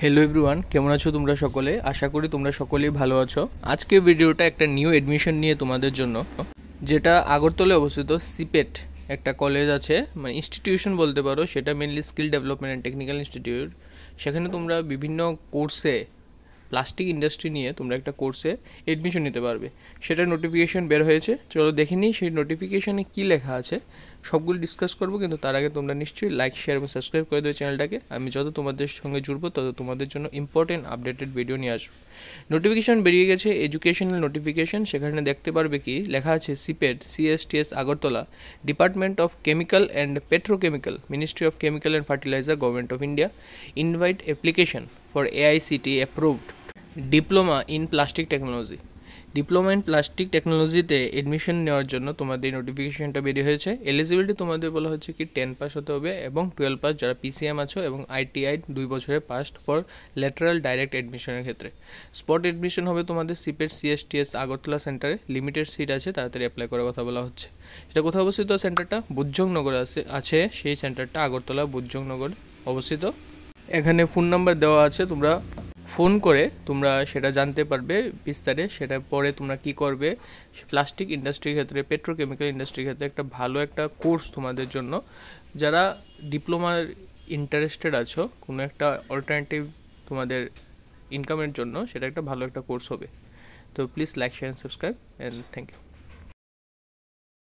Hello everyone, কেমন আছো তোমরা সকলে? আশা করি তোমরা সকলেই ভালো আছো। আজকের ভিডিওটা একটা নিউ এডমিশন নিয়ে তোমাদের জন্য, যেটা আগরতলায় অবস্থিত সিপেট একটা কলেজ আছে, মানে ইনস্টিটিউশন বলতে পারো। সেটা mainly skill development and technical institute. সেখানে তোমরা বিভিন্ন কোর্সে প্লাস্টিক ইন্ডাস্ট্রি নিয়ে তোমরা একটা কোর্সে এডমিশন নিতে পারবে। সেটার নোটিফিকেশন বের হয়েছে, চলো দেখে নিই সেই নোটিফিকেশনে কী লেখা আছে। সবগুলো ডিসকাস করবো, কিন্তু তার আগে তোমরা নিশ্চয়ই লাইক, শেয়ার এবং সাবস্ক্রাইব করে দেবে চ্যানেলটাকে। আমি যত তোমাদের সঙ্গে জুড়বো তত তোমাদের জন্য ইম্পর্টেন্ট আপডেটেড ভিডিও নিয়ে আসবো। নোটিফিকেশন বেরিয়ে গেছে, এডুকেশনাল নোটিফিকেশন। সেখানে দেখতে পারবে কি লেখা আছে, সিপেট CSTS Agartala, department of chemical and petrochemical, ministry of chemical and fertiliser, government of India, invite application for AICTE approved diploma in plastic technology. Diploma in plastic টেকনোলজিতে এডমিশন নেওয়ার জন্য তোমাদের নোটিফিকেশনটা বেরিয়ে হয়েছে। এলিজিবিলিটি তোমাদের বলা হচ্ছে কি 10 পাস হতে হবে এবং 12 পাস যারা PCM আছো, এবং ITI 2 বছরের পাস্ট ফর ল্যাটারাল ডাইরেক্ট এডমিশনের ক্ষেত্রে। স্পট এডমিশন হবে তোমাদের সিপেট CSTS আগরতলা সেন্টারে। লিমিটেড সিট আছে, তাড়াতাড়ি অ্যাপ্লাই করার কথা বলা হচ্ছে। এটা কোথায় অবস্থিত? সেন্টারটা বুজ্জংনগরে আছে। সেই সেন্টারটা আগরতলা বুজ্জংনগর অবস্থিত। এখানে ফোন নাম্বার দেওয়া আছে, তোমরা ফোন করে তোমরা সেটা জানতে পারবে বিস্তারে। সেটা পরে তোমরা কি করবে, প্লাস্টিক ইন্ডাস্ট্রির ক্ষেত্রে, পেট্রোকেমিক্যাল ইন্ডাস্ট্রির ক্ষেত্রে একটা ভালো একটা কোর্স তোমাদের জন্য। যারা ডিপ্লোমার ইন্টারেস্টেড আছো, কোনো একটা অল্টারনেটিভ তোমাদের ইনকামের জন্য, সেটা একটা ভালো একটা কোর্স হবে। তো please like, share, subscribe and thank you.